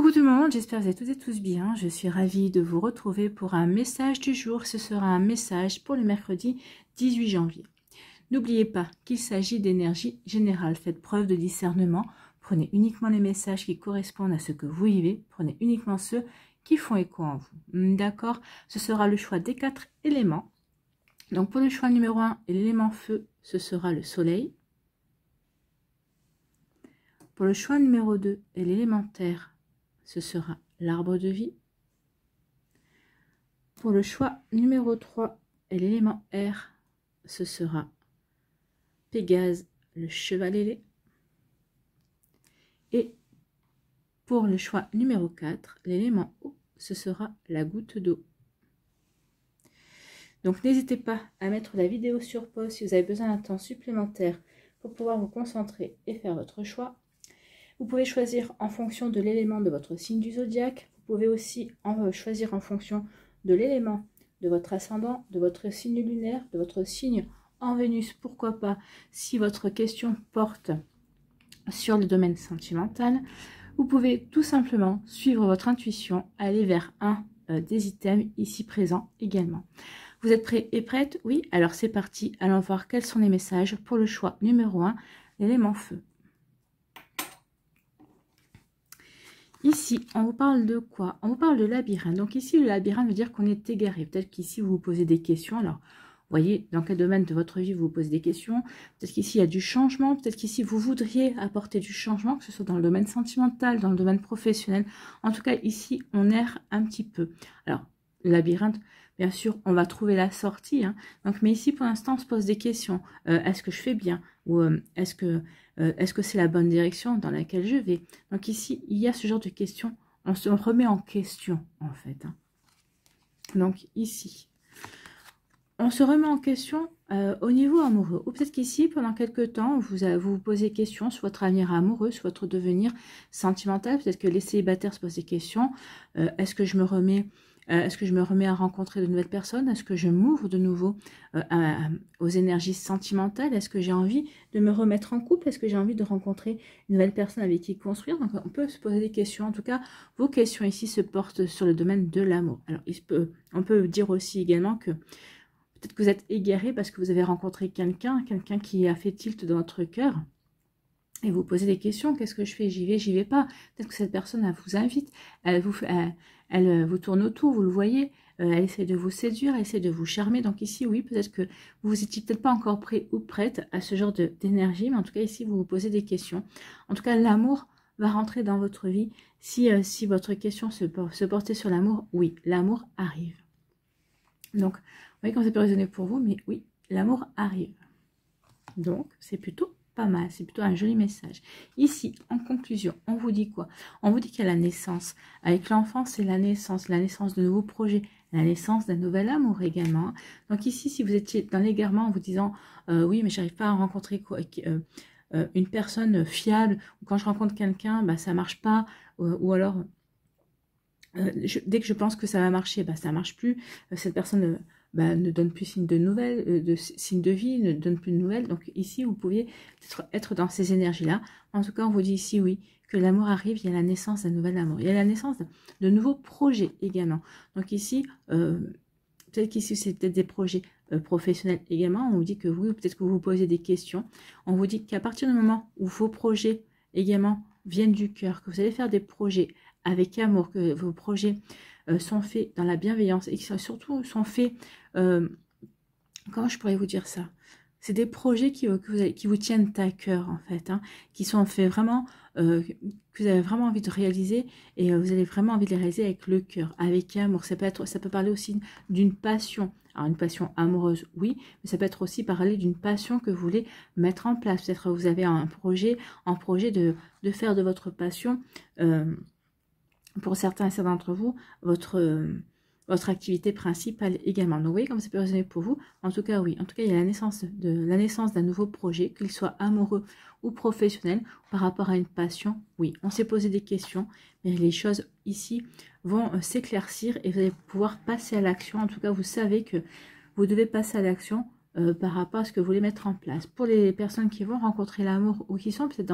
Coucou tout le monde, j'espère que vous êtes toutes et tous bien. Je suis ravie de vous retrouver pour un message du jour. Ce sera un message pour le mercredi 18 janvier. N'oubliez pas qu'il s'agit d'énergie générale. Faites preuve de discernement. Prenez uniquement les messages qui correspondent à ce que vous vivez. Prenez uniquement ceux qui font écho en vous. D'accord? Ce sera le choix des 4 éléments. Donc pour le choix numéro 1 et l'élément feu, ce sera le soleil. Pour le choix numéro 2 et l'élément terre, ce sera l'arbre de vie. Pour le choix numéro 3 et l'élément air, ce sera Pégase, le cheval ailé. Et pour le choix numéro 4, l'élément eau, ce sera la goutte d'eau. Donc n'hésitez pas à mettre la vidéo sur pause si vous avez besoin d'un temps supplémentaire pour pouvoir vous concentrer et faire votre choix. Vous pouvez choisir en fonction de l'élément de votre signe du zodiaque. Vous pouvez aussi choisir en fonction de l'élément de votre ascendant, de votre signe lunaire, de votre signe en Vénus. Pourquoi pas, si votre question porte sur le domaine sentimental, vous pouvez tout simplement suivre votre intuition, aller vers un des items ici présents également. Vous êtes prêts et prêtes? Oui, alors c'est parti. Allons voir quels sont les messages pour le choix numéro 1, l'élément feu. Ici, on vous parle de quoi? On vous parle de labyrinthe. Donc ici, le labyrinthe veut dire qu'on est égaré. Peut-être qu'ici, vous vous posez des questions. Alors, vous voyez, dans quel domaine de votre vie vous vous posez des questions. Peut-être qu'ici, il y a du changement. Peut-être qu'ici, vous voudriez apporter du changement, que ce soit dans le domaine sentimental, dans le domaine professionnel. En tout cas, ici, on erre un petit peu. Alors, le labyrinthe, bien sûr, on va trouver la sortie. Hein. Donc, mais ici, pour l'instant, on se pose des questions. Est-ce que je fais bien? Ou est-ce que c'est la bonne direction dans laquelle je vais? Donc ici, il y a ce genre de questions. On se remet en question, en fait. Hein. Donc ici, on se remet en question au niveau amoureux. Ou peut-être qu'ici, pendant quelques temps, vous vous posez des questions sur votre avenir amoureux, sur votre devenir sentimental. Peut-être que les célibataires se posent des questions. Est-ce que je me remets à rencontrer de nouvelles personnes? Est-ce que je m'ouvre de nouveau aux énergies sentimentales? Est-ce que j'ai envie de me remettre en couple? Est-ce que j'ai envie de rencontrer une nouvelle personne avec qui construire? Donc on peut se poser des questions. En tout cas, vos questions ici se portent sur le domaine de l'amour. Alors on peut dire aussi également que peut-être que vous êtes égaré parce que vous avez rencontré quelqu'un qui a fait tilt dans votre cœur. Et vous posez des questions, qu'est-ce que je fais? J'y vais pas. Peut-être que cette personne, elle vous invite, elle vous tourne autour, vous le voyez, elle essaie de vous séduire, elle essaie de vous charmer. Donc ici, oui, peut-être que vous n'étiez peut-être pas encore prêt ou prête à ce genre d'énergie, mais en tout cas, ici, vous vous posez des questions. En tout cas, l'amour va rentrer dans votre vie. Si votre question se portait sur l'amour, oui, l'amour arrive. Donc, vous voyez comment ça peut résonner pour vous, mais oui, l'amour arrive. Donc, c'est plutôt pas mal, c'est plutôt un joli message. Ici, en conclusion, on vous dit quoi? On vous dit qu'il y a la naissance. Avec l'enfant, c'est la naissance de nouveaux projets, la naissance d'un nouvel amour également. Donc ici, si vous étiez dans l'égarement en vous disant oui, mais j'arrive pas à rencontrer une personne fiable, ou quand je rencontre quelqu'un, bah, ça marche pas, ou alors dès que je pense que ça va marcher, bah, ça marche plus, cette personne ne donne plus signe de nouvelles, signe de vie, ne donne plus de nouvelles. Donc ici, vous pouviez être dans ces énergies-là. En tout cas, on vous dit ici, oui, que l'amour arrive, il y a la naissance d'un nouvel amour. Il y a la naissance de nouveaux projets également. Donc ici, peut-être qu'ici, c'est peut-être des projets professionnels également. On vous dit que oui, peut-être que vous vous posez des questions. On vous dit qu'à partir du moment où vos projets également viennent du cœur, que vous allez faire des projets avec amour, que vos projets sont faits dans la bienveillance et qui surtout sont faits, comment je pourrais vous dire ça? C'est des projets qui vous tiennent à cœur en fait, hein, qui sont faits vraiment, que vous avez vraiment envie de réaliser et vous avez vraiment envie de les réaliser avec le cœur, avec amour. Ça peut parler aussi d'une passion. Alors une passion amoureuse, oui, mais ça peut être aussi parler d'une passion que vous voulez mettre en place. Peut-être vous avez un projet de faire de votre passion, pour certains d'entre vous, votre activité principale également. Donc vous voyez comme ça peut résonner pour vous. En tout cas, oui. En tout cas, il y a la naissance d'un nouveau projet, qu'il soit amoureux ou professionnel, par rapport à une passion. Oui, on s'est posé des questions, mais les choses ici vont s'éclaircir et vous allez pouvoir passer à l'action. En tout cas, vous savez que vous devez passer à l'action par rapport à ce que vous voulez mettre en place. Pour les personnes qui vont rencontrer l'amour ou qui sont peut-être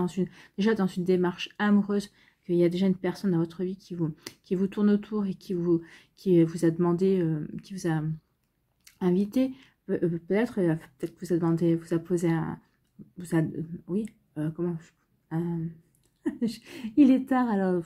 déjà dans une démarche amoureuse, qu'il y a déjà une personne dans votre vie qui vous tourne autour et qui vous a demandé, qui vous a invité. Peut-être que vous a demandé, vous a posé un... oui, comment... il est tard, alors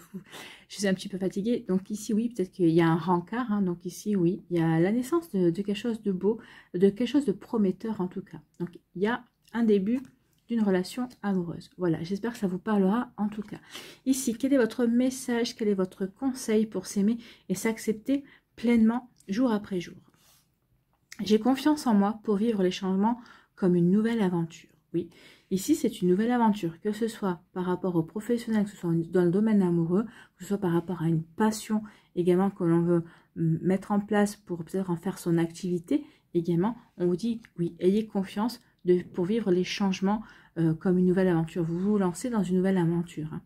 je suis un petit peu fatiguée. Donc ici, oui, peut-être qu'il y a un rencard. Hein, donc ici, oui, il y a la naissance de quelque chose de beau, de quelque chose de prometteur en tout cas. Donc il y a un début d'une relation amoureuse. Voilà, j'espère que ça vous parlera en tout cas. Ici, quel est votre message, quel est votre conseil pour s'aimer et s'accepter pleinement jour après jour? J'ai confiance en moi pour vivre les changements comme une nouvelle aventure. Oui, ici c'est une nouvelle aventure, que ce soit par rapport au professionnel, que ce soit dans le domaine amoureux, que ce soit par rapport à une passion également que l'on veut mettre en place pour peut-être en faire son activité. Également, on vous dit, oui, ayez confiance pour vivre les changements comme une nouvelle aventure. Vous vous lancez dans une nouvelle aventure. Hein.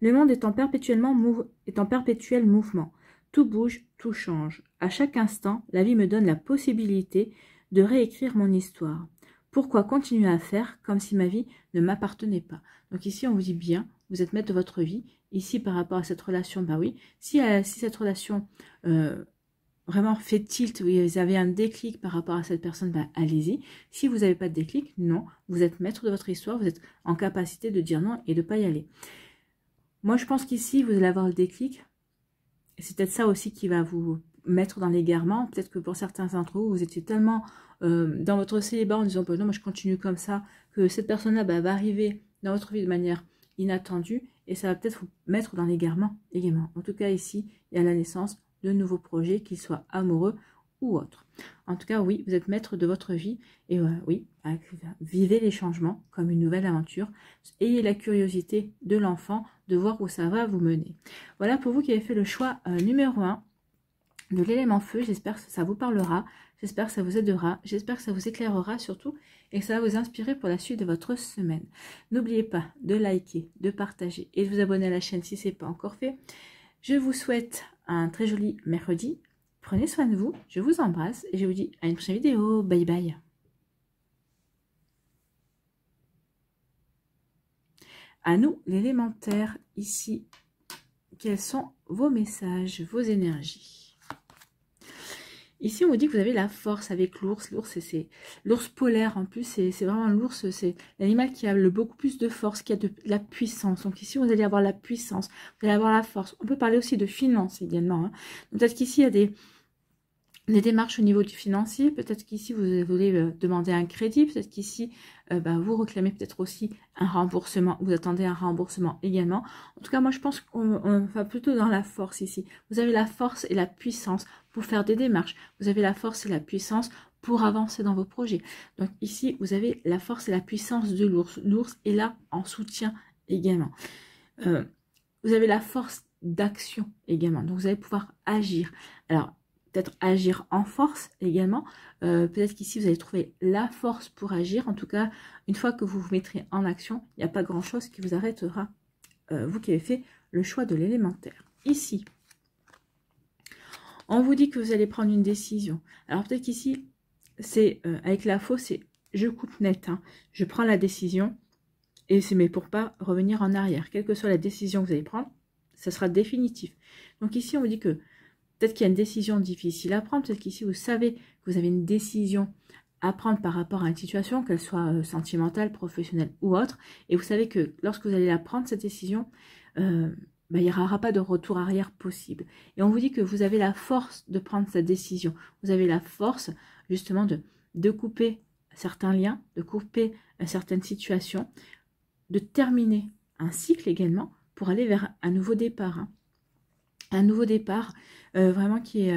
Le monde est en perpétuel mouvement. Tout bouge, tout change. À chaque instant, la vie me donne la possibilité de réécrire mon histoire. Pourquoi continuer à faire comme si ma vie ne m'appartenait pas? Donc ici, on vous dit bien, vous êtes maître de votre vie. Ici, par rapport à cette relation, bah oui, si cette relation vraiment fait tilt, vous avez un déclic par rapport à cette personne, bah allez-y. Si vous n'avez pas de déclic, non, vous êtes maître de votre histoire, vous êtes en capacité de dire non et de ne pas y aller. Moi, je pense qu'ici, vous allez avoir le déclic. C'est peut-être ça aussi qui va vous mettre dans l'égarement. Peut-être que pour certains d'entre vous, vous étiez tellement dans votre célibat en disant bah, non, moi je continue comme ça, que cette personne-là bah, va arriver dans votre vie de manière inattendue et ça va peut-être vous mettre dans l'égarement également. En tout cas, ici, il y a la naissance de nouveaux projets, qu'ils soient amoureux ou autres. En tout cas, oui, vous êtes maître de votre vie et oui, vivez les changements comme une nouvelle aventure. Ayez la curiosité de l'enfant de voir où ça va vous mener. Voilà pour vous qui avez fait le choix numéro 1 de l'élément feu. J'espère que ça vous parlera, j'espère que ça vous aidera, j'espère que ça vous éclairera surtout et que ça va vous inspirer pour la suite de votre semaine. N'oubliez pas de liker, de partager et de vous abonner à la chaîne si ce n'est pas encore fait. Je vous souhaite un très joli mercredi. Prenez soin de vous, je vous embrasse et je vous dis à une prochaine vidéo. Bye bye. À nous, l'élémentaire, ici, quels sont vos messages, vos énergies? Ici, on vous dit que vous avez la force avec l'ours. L'ours, c'est l'ours polaire. En plus, c'est vraiment l'ours, c'est l'animal qui a beaucoup plus de force, qui a de la puissance. Donc ici, vous allez avoir la puissance, vous allez avoir la force. On peut parler aussi de finances également. Hein. Peut-être qu'ici, il y a des démarches au niveau du financier. Peut-être qu'ici, vous voulez demander un crédit. Peut-être qu'ici, vous réclamez peut-être aussi un remboursement. Vous attendez un remboursement également. En tout cas, moi, je pense qu'on va plutôt dans la force ici. Vous avez la force et la puissance pour faire des démarches. Vous avez la force et la puissance pour avancer dans vos projets. Donc ici, vous avez la force et la puissance de l'ours. L'ours est là en soutien également. Vous avez la force d'action également. Donc, vous allez pouvoir agir. Alors, peut-être agir en force également. Peut-être qu'ici, vous allez trouver la force pour agir. En tout cas, une fois que vous vous mettrez en action, il n'y a pas grand-chose qui vous arrêtera. Vous qui avez fait le choix de l'élémentaire. Ici, on vous dit que vous allez prendre une décision. Alors, peut-être qu'ici, c'est avec la faux, c'est je coupe net. Hein. Je prends la décision et c'est mais pour pas revenir en arrière. Quelle que soit la décision que vous allez prendre, ça sera définitif. Donc ici, on vous dit que peut-être qu'il y a une décision difficile à prendre. Peut-être qu'ici, vous savez que vous avez une décision à prendre par rapport à une situation, qu'elle soit sentimentale, professionnelle ou autre. Et vous savez que lorsque vous allez la prendre, cette décision, il n'y aura pas de retour arrière possible. Et on vous dit que vous avez la force de prendre cette décision. Vous avez la force, justement, de couper certains liens, de couper certaines situations, de terminer un cycle également pour aller vers un nouveau départ. Hein. Un nouveau départ vraiment qui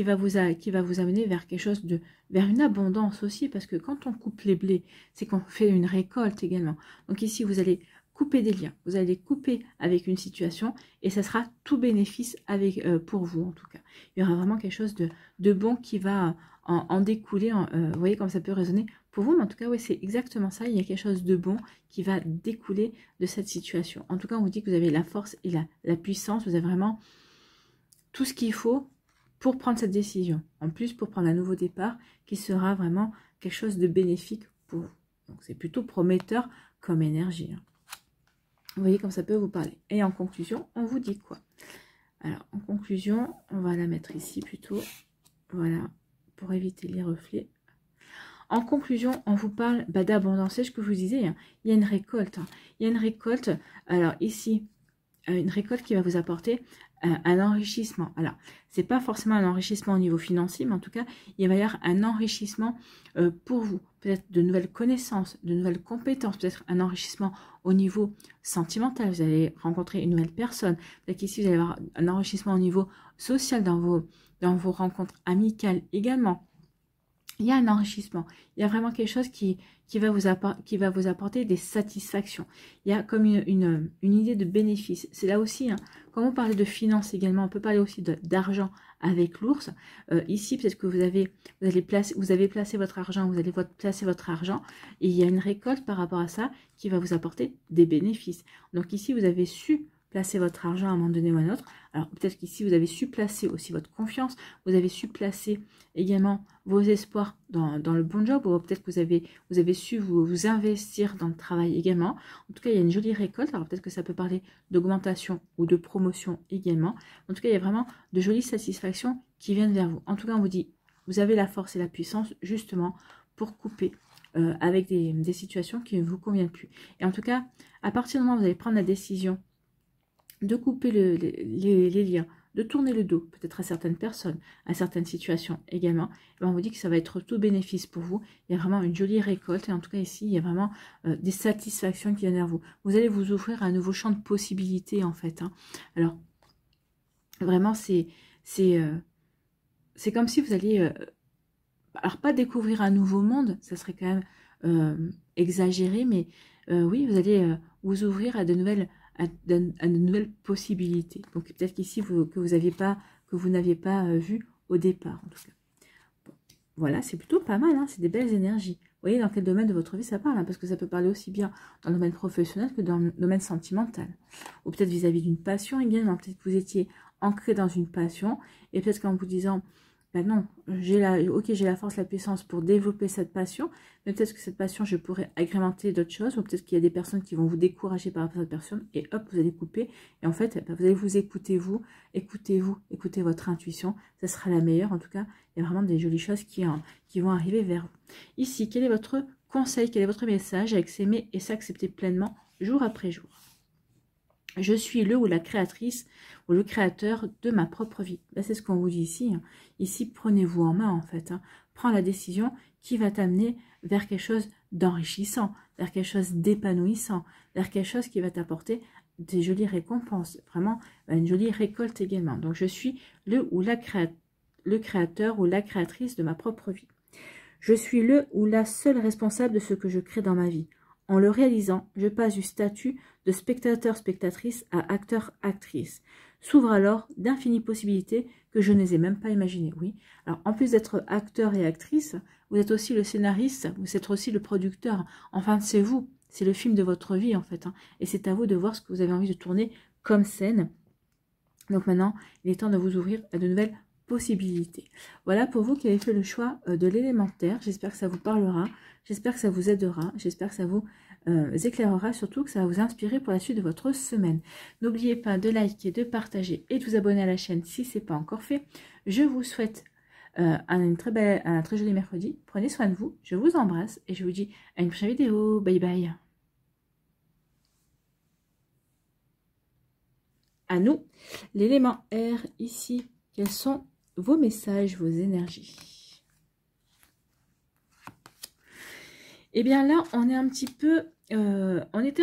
va vous amener vers quelque chose vers une abondance aussi, parce que quand on coupe les blés, c'est qu'on fait une récolte également. Donc ici, vous allez couper des liens, vous allez couper avec une situation et ça sera tout bénéfice pour vous en tout cas. Il y aura vraiment quelque chose de bon qui va en découler, vous voyez comme ça peut résonner pour vous, mais en tout cas, oui, c'est exactement ça, il y a quelque chose de bon qui va découler de cette situation. En tout cas, on vous dit que vous avez la force et la puissance, vous avez vraiment tout ce qu'il faut pour prendre cette décision. En plus, pour prendre un nouveau départ qui sera vraiment quelque chose de bénéfique pour vous. Donc, c'est plutôt prometteur comme énergie. Hein. Vous voyez comme ça peut vous parler. Et en conclusion, on vous dit quoi? Alors, en conclusion, on va la mettre ici plutôt. Voilà, pour éviter les reflets. En conclusion, on vous parle d'abondance. C'est ce que je vous disais, hein. Il y a une récolte. Il y a une récolte. Alors ici, une récolte qui va vous apporter un enrichissement. Alors, c'est pas forcément un enrichissement au niveau financier, mais en tout cas, il va y avoir un enrichissement pour vous. Peut-être de nouvelles connaissances, de nouvelles compétences, peut-être un enrichissement au niveau sentimental. Vous allez rencontrer une nouvelle personne. Peut-être qu'ici, vous allez avoir un enrichissement au niveau social dans vos rencontres amicales également. Il y a un enrichissement, il y a vraiment quelque chose qui va vous apporter des satisfactions. Il y a comme une idée de bénéfice. C'est là aussi, hein, quand on parle de finances également, on peut parler aussi d'argent avec l'ours. Ici, peut-être que vous avez placé votre argent, vous allez placer votre argent, et il y a une récolte par rapport à ça qui va vous apporter des bénéfices. Donc ici, vous avez su placer votre argent à un moment donné ou à un autre. Alors peut-être qu'ici, vous avez su placer aussi votre confiance, vous avez su placer également vos espoirs dans le bon job, ou peut-être que vous avez su vous investir dans le travail également. En tout cas, il y a une jolie récolte. Alors peut-être que ça peut parler d'augmentation ou de promotion également. En tout cas, il y a vraiment de jolies satisfactions qui viennent vers vous. En tout cas, on vous dit, vous avez la force et la puissance justement pour couper avec des situations qui ne vous conviennent plus. Et en tout cas, à partir du moment où vous allez prendre la décision de couper les liens, de tourner le dos peut-être à certaines personnes, à certaines situations également, on vous dit que ça va être tout bénéfice pour vous. Il y a vraiment une jolie récolte, et en tout cas ici, il y a vraiment des satisfactions qui viennent vers vous. Vous allez vous ouvrir à un nouveau champ de possibilités en fait, hein. Alors, vraiment, c'est comme si vous alliez, alors pas découvrir un nouveau monde, ça serait quand même exagéré, mais oui, vous allez vous ouvrir à de nouvelles possibilités. Donc peut-être qu'ici que vous n'aviez pas vu au départ en tout cas. Bon, voilà, c'est plutôt pas mal, hein, c'est des belles énergies. Vous voyez dans quel domaine de votre vie ça parle, hein, parce que ça peut parler aussi bien dans le domaine professionnel que dans le domaine sentimental. Ou peut-être vis-à-vis d'une passion également. Peut-être que vous étiez ancré dans une passion, et peut-être qu'en vous disant ben non, j'ai la force, la puissance pour développer cette passion, mais peut-être que cette passion, je pourrais agrémenter d'autres choses, ou peut-être qu'il y a des personnes qui vont vous décourager par rapport à cette personne, et hop, vous allez couper, et en fait, ben, vous allez vous écouter, écoutez votre intuition, ça sera la meilleure. En tout cas, il y a vraiment des jolies choses qui vont arriver vers vous. Ici, quel est votre conseil, quel est votre message avec s'aimer et s'accepter pleinement, jour après jour? Je suis le ou la créatrice ou le créateur de ma propre vie. Ben, c'est ce qu'on vous dit ici, hein. Ici, prenez-vous en main en fait, hein. Prends la décision qui va t'amener vers quelque chose d'enrichissant, vers quelque chose d'épanouissant, vers quelque chose qui va t'apporter des jolies récompenses. Vraiment, une jolie récolte également. Donc, je suis le créateur ou la créatrice de ma propre vie. Je suis le ou la seule responsable de ce que je crée dans ma vie. En le réalisant, je passe du statut de spectateur-spectatrice à acteur-actrice. S'ouvrent alors d'infinies possibilités que je n'osais même pas imaginer. Oui, alors en plus d'être acteur et actrice, vous êtes aussi le scénariste, vous êtes aussi le producteur. Enfin, c'est vous, c'est le film de votre vie en fait, hein. Et c'est à vous de voir ce que vous avez envie de tourner comme scène. Donc maintenant, il est temps de vous ouvrir à de nouvelles possibilités. Voilà pour vous qui avez fait le choix de l'élémentaire. J'espère que ça vous parlera, j'espère que ça vous aidera, j'espère que ça vous éclairera, surtout que ça va vous inspirer pour la suite de votre semaine. N'oubliez pas de liker, de partager et de vous abonner à la chaîne si ce n'est pas encore fait. Je vous souhaite un très joli mercredi. Prenez soin de vous, je vous embrasse et je vous dis à une prochaine vidéo. Bye bye. À nous, l'élément R ici, quels sont vos messages, vos énergies? Eh bien là, on était un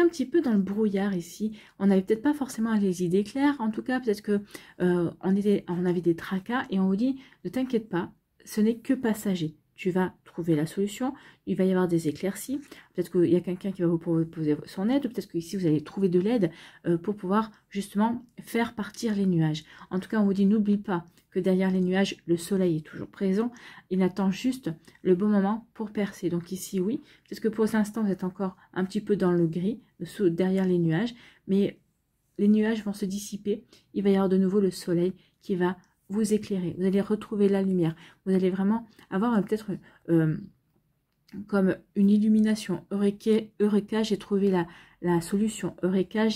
petit peu dans le brouillard ici. On n'avait peut-être pas forcément les idées claires. En tout cas, peut-être que on avait des tracas et on vous dit, ne t'inquiète pas, ce n'est que passager. Tu vas trouver la solution, il va y avoir des éclaircies, peut-être qu'il y a quelqu'un qui va vous proposer son aide, peut-être qu'ici vous allez trouver de l'aide pour pouvoir justement faire partir les nuages. En tout cas, on vous dit, n'oublie pas que derrière les nuages, le soleil est toujours présent, il attend juste le bon moment pour percer. Donc ici, oui, peut-être que pour l'instant, vous êtes encore un petit peu dans le gris, derrière les nuages, mais les nuages vont se dissiper, il va y avoir de nouveau le soleil qui va vous éclairer, vous allez retrouver la lumière, vous allez vraiment avoir peut-être comme une illumination. Eureka, j'ai trouvé la solution. Eureka,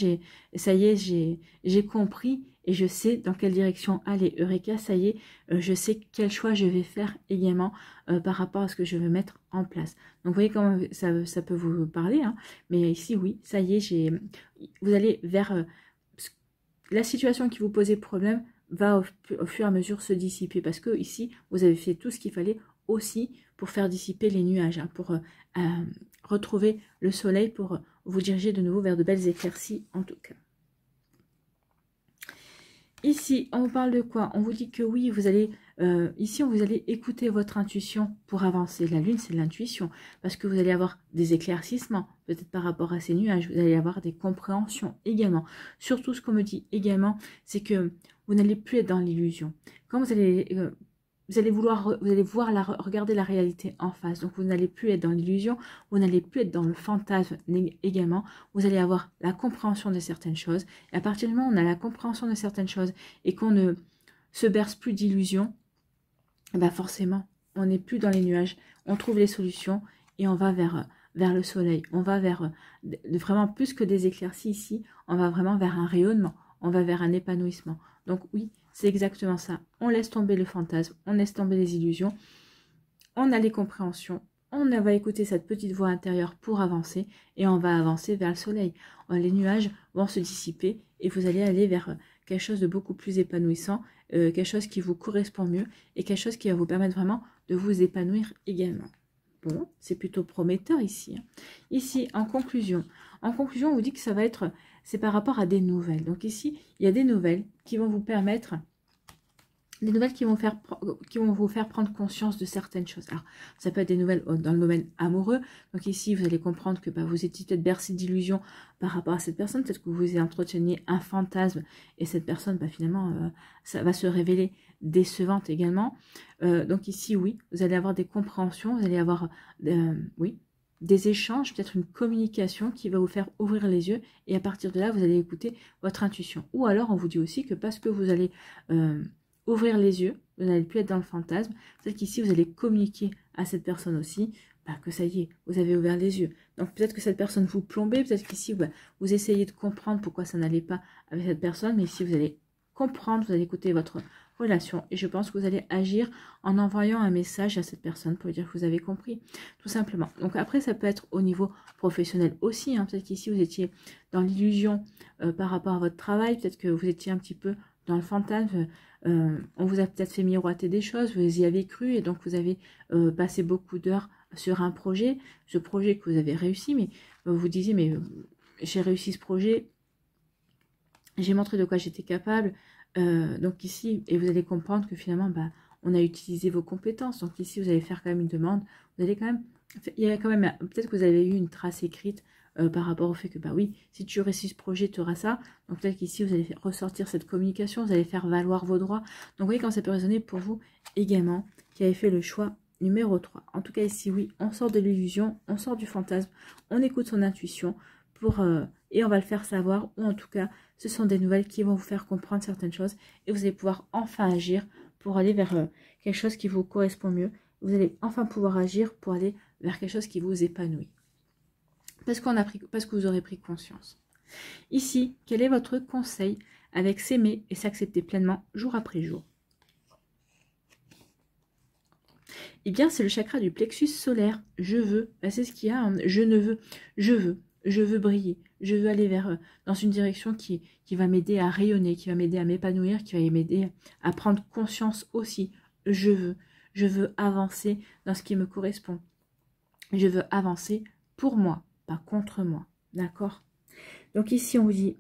ça y est, j'ai compris et je sais dans quelle direction aller. Eureka, ça y est, je sais quel choix je vais faire également par rapport à ce que je veux mettre en place. Donc, vous voyez comment ça peut vous parler, hein. Mais ici, oui, ça y est, vous allez vers la situation qui vous posait problème va au fur et à mesure se dissiper parce que ici, vous avez fait tout ce qu'il fallait aussi pour faire dissiper les nuages, hein, pour retrouver le soleil, pour vous diriger de nouveau vers de belles éclaircies en tout cas. Ici, on vous parle de quoi? On vous dit que oui, vous allez, ici, vous allez écouter votre intuition pour avancer. La lune, c'est l'intuition, parce que vous allez avoir des éclaircissements, peut-être par rapport à ces nuages, vous allez avoir des compréhensions également. Surtout, ce qu'on me dit également, c'est que vous n'allez plus être dans l'illusion. Quand vous allez regarder la réalité en face. Donc, vous n'allez plus être dans l'illusion, vous n'allez plus être dans le fantasme également. Vous allez avoir la compréhension de certaines choses. Et à partir du moment où on a la compréhension de certaines choses et qu'on ne se berce plus d'illusions, ben forcément, on n'est plus dans les nuages. On trouve les solutions et on va vers le soleil. On va vers vraiment plus que des éclaircies ici. On va vraiment vers un rayonnement. On va vers un épanouissement. Donc oui, c'est exactement ça. On laisse tomber le fantasme, on laisse tomber les illusions, on a les compréhensions, on va écouter cette petite voix intérieure pour avancer et on va avancer vers le soleil. Les nuages vont se dissiper et vous allez aller vers quelque chose de beaucoup plus épanouissant, quelque chose qui vous correspond mieux et quelque chose qui va vous permettre vraiment de vous épanouir également. Bon, c'est plutôt prometteur ici, hein. Ici, en conclusion, on vous dit que ça va être, c'est par rapport à des nouvelles. Donc ici, il y a des nouvelles qui vont vous permettre, des nouvelles qui vont vous faire prendre conscience de certaines choses. Alors, ça peut être des nouvelles dans le domaine amoureux. Donc ici, vous allez comprendre que vous étiez peut-être bercé d'illusions par rapport à cette personne. Peut-être que vous entreteniez un fantasme et cette personne, finalement, ça va se révéler décevante également. Donc ici, oui, vous allez avoir des compréhensions, vous allez avoir, oui, des échanges, peut-être une communication qui va vous faire ouvrir les yeux et à partir de là, vous allez écouter votre intuition. Ou alors, on vous dit aussi que parce que vous allez ouvrir les yeux, vous n'allez plus être dans le fantasme, peut-être qu'ici, vous allez communiquer à cette personne aussi, que ça y est, vous avez ouvert les yeux. Donc peut-être que cette personne vous plombait, peut-être qu'ici, vous essayez de comprendre pourquoi ça n'allait pas avec cette personne, mais ici, vous allez comprendre, vous allez écouter votre relation et je pense que vous allez agir en envoyant un message à cette personne pour lui dire que vous avez compris, tout simplement. Donc après, ça peut être au niveau professionnel aussi, hein. Peut-être qu'ici, vous étiez dans l'illusion par rapport à votre travail, peut-être que vous étiez un petit peu dans le fantasme, on vous a peut-être fait miroiter des choses, vous y avez cru et donc vous avez passé beaucoup d'heures sur un projet, ce projet que vous avez réussi, mais vous vous disiez, mais j'ai réussi ce projet, j'ai montré de quoi j'étais capable, donc ici, et vous allez comprendre que finalement, on a utilisé vos compétences, donc ici, vous allez faire quand même une demande, vous allez quand même, il y a quand même, peut-être que vous avez eu une trace écrite par rapport au fait que, oui, si tu réussis ce projet, tu auras ça. Donc peut-être qu'ici, vous allez ressortir cette communication, vous allez faire valoir vos droits. Donc vous voyez quand ça peut résonner pour vous également, qui avez fait le choix numéro 3. En tout cas, ici, oui, on sort de l'illusion, on sort du fantasme, on écoute son intuition et on va le faire savoir, ou en tout cas, ce sont des nouvelles qui vont vous faire comprendre certaines choses et vous allez pouvoir enfin agir pour aller vers quelque chose qui vous correspond mieux. Vous allez enfin pouvoir agir pour aller vers quelque chose qui vous épanouit. Parce que vous aurez pris conscience. Ici, quel est votre conseil avec s'aimer et s'accepter pleinement jour après jour? Eh bien, c'est le chakra du plexus solaire. Je veux, c'est ce qu'il y a, hein. Je ne veux, je veux briller. Je veux aller dans une direction qui va m'aider à rayonner, qui va m'aider à m'épanouir, qui va m'aider à prendre conscience aussi. Je veux avancer dans ce qui me correspond. Je veux avancer pour moi, pas contre moi. D'accord? Donc ici, on vous dit,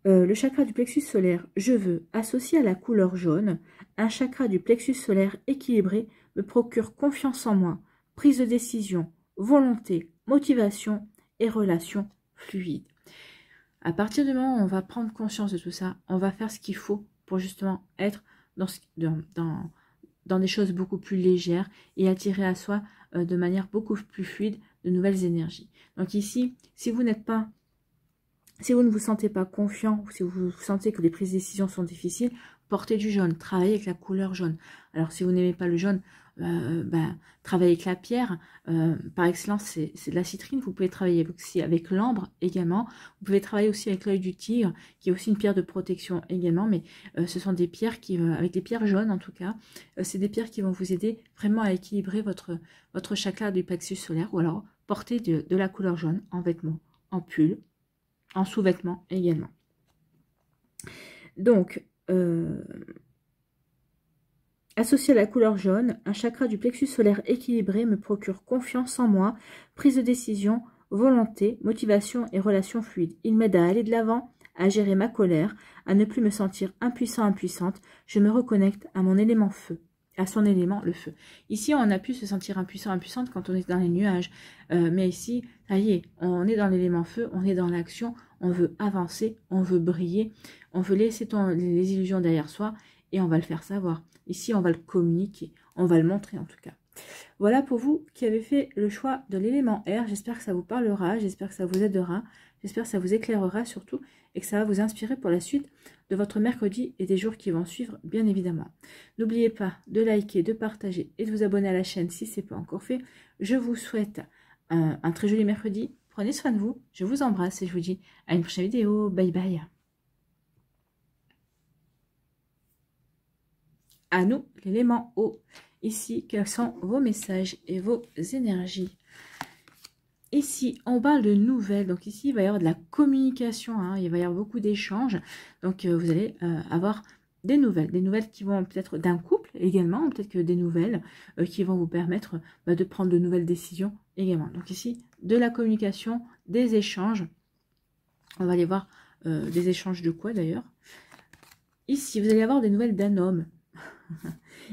le chakra du plexus solaire, je veux, associé à la couleur jaune, un chakra du plexus solaire équilibré me procure confiance en moi, prise de décision, volonté, motivation et relations fluides. À partir du moment où on va prendre conscience de tout ça, on va faire ce qu'il faut pour justement être dans des choses beaucoup plus légères et attirer à soi de manière beaucoup plus fluide de nouvelles énergies. Donc ici, si vous ne vous sentez pas confiant, ou si vous sentez que les prises de décision sont difficiles, portez du jaune, travaillez avec la couleur jaune. Alors si vous n'aimez pas le jaune, travailler avec la pierre. Par excellence, c'est de la citrine. Vous pouvez travailler aussi avec l'ambre également. Vous pouvez travailler aussi avec l'œil du tigre, qui est aussi une pierre de protection également. Mais ce sont des pierres qui, avec des pierres jaunes en tout cas, c'est des pierres qui vont vous aider vraiment à équilibrer votre chakra du plexus solaire. Ou alors porter de la couleur jaune en vêtements, en pull, en sous-vêtements également. Donc, associé à la couleur jaune, un chakra du plexus solaire équilibré me procure confiance en moi, prise de décision, volonté, motivation et relations fluides. Il m'aide à aller de l'avant, à gérer ma colère, à ne plus me sentir impuissant, impuissante. Je me reconnecte à mon élément feu, à son élément, le feu. Ici, on a pu se sentir impuissant, impuissante quand on est dans les nuages. Mais ici, ça y est, on est dans l'élément feu, on est dans l'action, on veut avancer, on veut briller, on veut laisser les illusions derrière soi et on va le faire savoir. Ici, on va le communiquer, on va le montrer en tout cas. Voilà pour vous qui avez fait le choix de l'élément air. J'espère que ça vous parlera, j'espère que ça vous aidera, j'espère que ça vous éclairera surtout et que ça va vous inspirer pour la suite de votre mercredi et des jours qui vont suivre, bien évidemment. N'oubliez pas de liker, de partager et de vous abonner à la chaîne si ce n'est pas encore fait. Je vous souhaite un très joli mercredi. Prenez soin de vous, je vous embrasse et je vous dis à une prochaine vidéo. Bye bye. À nous, l'élément eau. Ici, quels sont vos messages et vos énergies? Ici, on parle de nouvelles. Donc ici, il va y avoir de la communication. Hein, il va y avoir beaucoup d'échanges. Donc, vous allez avoir des nouvelles qui vont peut-être d'un couple également, peut-être que des nouvelles qui vont vous permettre de prendre de nouvelles décisions également. Donc ici, de la communication, des échanges. On va aller voir des échanges de quoi d'ailleurs. Ici, vous allez avoir des nouvelles d'un homme.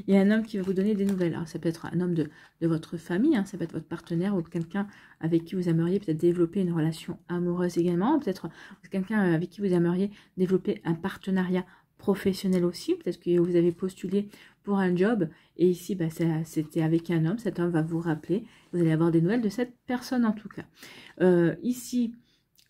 Il y a un homme qui va vous donner des nouvelles. Alors, ça peut être un homme de votre famille, hein, ça peut être votre partenaire ou quelqu'un avec qui vous aimeriez peut-être développer une relation amoureuse également. Peut-être quelqu'un avec qui vous aimeriez développer un partenariat professionnel aussi. Peut-être que vous avez postulé pour un job et ici, c'était avec un homme. Cet homme va vous rappeler. Vous allez avoir des nouvelles de cette personne en tout cas. Ici,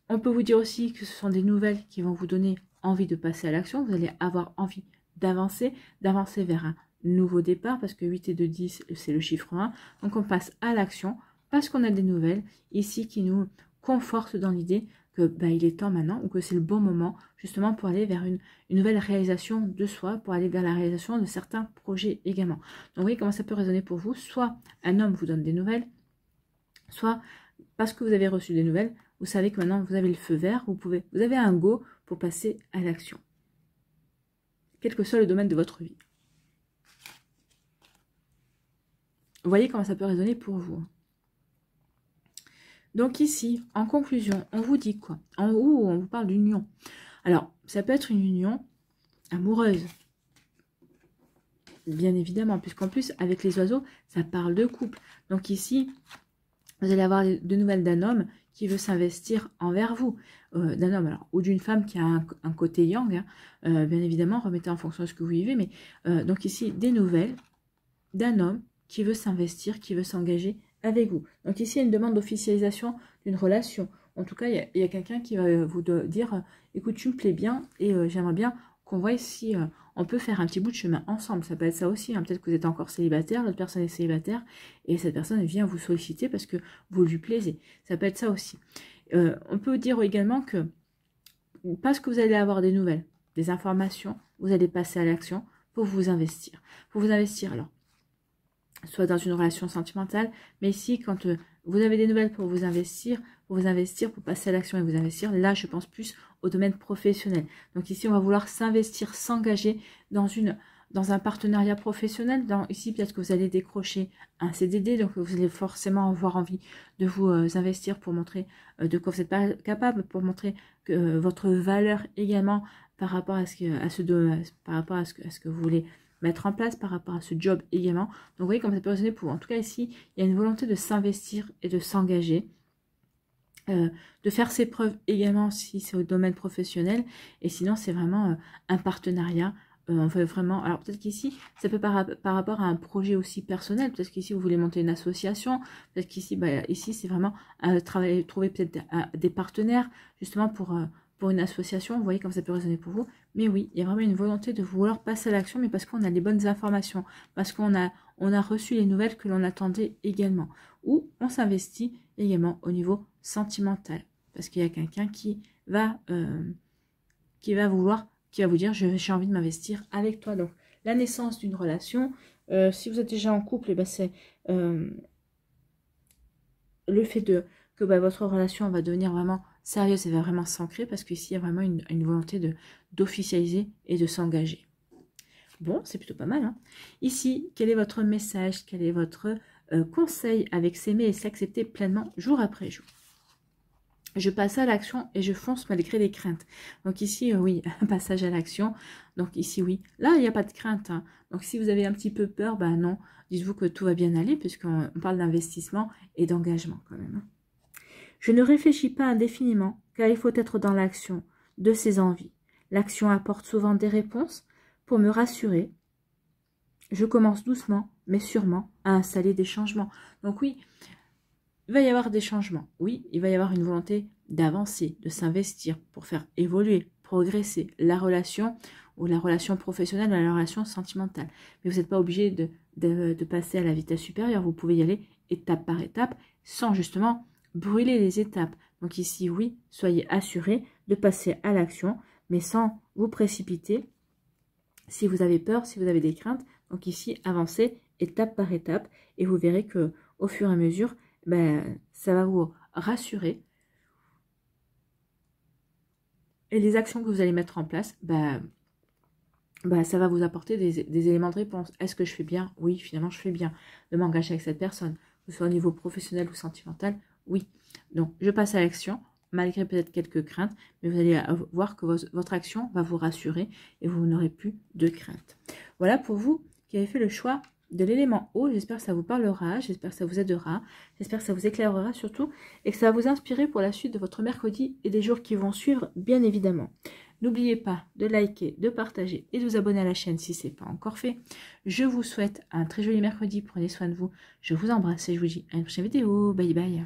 on peut vous dire aussi que ce sont des nouvelles qui vont vous donner envie de passer à l'action. Vous allez avoir envie d'avancer vers un nouveau départ, parce que 8 et 2, 10, c'est le chiffre 1. Donc, on passe à l'action, parce qu'on a des nouvelles ici qui nous confortent dans l'idée que il est temps maintenant, ou que c'est le bon moment, justement, pour aller vers une nouvelle réalisation de soi, pour aller vers la réalisation de certains projets également. Donc, vous voyez comment ça peut résonner pour vous. Soit un homme vous donne des nouvelles, soit parce que vous avez reçu des nouvelles, vous savez que maintenant, vous avez le feu vert, vous avez un go pour passer à l'action, quel que soit le domaine de votre vie. Vous voyez comment ça peut résonner pour vous. Donc ici, en conclusion, on vous dit quoi? En haut, on vous parle d'union. Alors, ça peut être une union amoureuse, bien évidemment, puisqu'en plus, avec les oiseaux, ça parle de couple. Donc ici, vous allez avoir de nouvelles d'un homme qui veut s'investir envers vous, d'un homme alors, ou d'une femme qui a un côté yang, hein, bien évidemment, remettez en fonction de ce que vous vivez, mais donc ici, des nouvelles d'un homme qui veut s'investir, qui veut s'engager avec vous. Donc ici, il y a une demande d'officialisation d'une relation. En tout cas, il y a quelqu'un qui va vous dire, écoute, tu me plais bien et j'aimerais bien qu'on voit si on peut faire un petit bout de chemin ensemble. Ça peut être ça aussi, hein. Peut-être que vous êtes encore célibataire, l'autre personne est célibataire, et cette personne vient vous solliciter parce que vous lui plaisez. Ça peut être ça aussi. On peut dire également que, parce que vous allez avoir des nouvelles, des informations, vous allez passer à l'action pour vous investir. Pour vous investir, alors, soit dans une relation sentimentale, mais ici, quand vous avez des nouvelles pour vous investir, pour passer à l'action et vous investir, là, je pense plus au domaine professionnel. Donc ici, on va vouloir s'investir, s'engager dans un partenariat professionnel. Ici, peut-être que vous allez décrocher un CDD, donc vous allez forcément avoir envie de vous investir pour montrer de quoi vous êtes capable, pour montrer que votre valeur également par rapport à ce que vous voulez mettre en place, par rapport à ce job également. Donc vous voyez comment ça peut résonner pour vous. En tout cas ici, il y a une volonté de s'investir et de s'engager, de faire ses preuves également si c'est au domaine professionnel, et sinon c'est vraiment un partenariat. On veut vraiment, alors peut-être qu'ici ça peut par rapport à un projet aussi personnel, peut-être qu'ici vous voulez monter une association, peut-être qu'ici ici c'est vraiment trouver peut-être des partenaires justement pour une association, vous voyez comme ça peut résonner pour vous. Mais oui, il y a vraiment une volonté de vouloir passer à l'action, mais parce qu'on a les bonnes informations, parce qu'on a reçu les nouvelles que l'on attendait également. Ou on s'investit également au niveau sentimental, parce qu'il y a quelqu'un qui va vous dire j'ai envie de m'investir avec toi. Donc la naissance d'une relation, si vous êtes déjà en couple, et ben c'est le fait que votre relation va devenir vraiment sérieuse et va vraiment s'ancrer, parce qu'ici il y a vraiment une volonté d'officialiser et de s'engager. Bon, c'est plutôt pas mal. Hein. Ici, quel est votre message? Quel est votre conseil avec s'aimer et s'accepter pleinement jour après jour? Je passe à l'action et je fonce malgré les craintes. Donc ici, oui, un passage à l'action. Donc ici, oui. Là, il n'y a pas de crainte. Hein. Donc si vous avez un petit peu peur, ben non. Dites-vous que tout va bien aller, puisqu'on parle d'investissement et d'engagement quand même. Hein. Je ne réfléchis pas indéfiniment, car il faut être dans l'action de ses envies. L'action apporte souvent des réponses pour me rassurer. Je commence doucement, mais sûrement, à installer des changements. Donc oui, il va y avoir des changements. Oui, il va y avoir une volonté d'avancer, de s'investir pour faire évoluer, progresser la relation ou la relation professionnelle ou la relation sentimentale. Mais vous n'êtes pas obligé de passer à la vitesse supérieure. Vous pouvez y aller étape par étape sans justement brûler les étapes. Donc ici, oui, soyez assurés de passer à l'action, mais sans vous précipiter. Si vous avez peur, si vous avez des craintes, donc ici, avancez étape par étape et vous verrez que au fur et à mesure, ben, ça va vous rassurer. Et les actions que vous allez mettre en place, ça va vous apporter des éléments de réponse. Est-ce que je fais bien? Oui, finalement, je fais bien de m'engager avec cette personne, que ce soit au niveau professionnel ou sentimental. Oui. Donc, je passe à l'action, malgré peut-être quelques craintes, mais vous allez voir que votre action va vous rassurer et vous n'aurez plus de crainte. Voilà pour vous qui avez fait le choix de l'élément eau. J'espère que ça vous parlera, j'espère que ça vous aidera, j'espère que ça vous éclairera surtout et que ça va vous inspirer pour la suite de votre mercredi et des jours qui vont suivre, bien évidemment. N'oubliez pas de liker, de partager et de vous abonner à la chaîne si ce n'est pas encore fait. Je vous souhaite un très joli mercredi, prenez soin de vous, je vous embrasse et je vous dis à une prochaine vidéo, bye bye.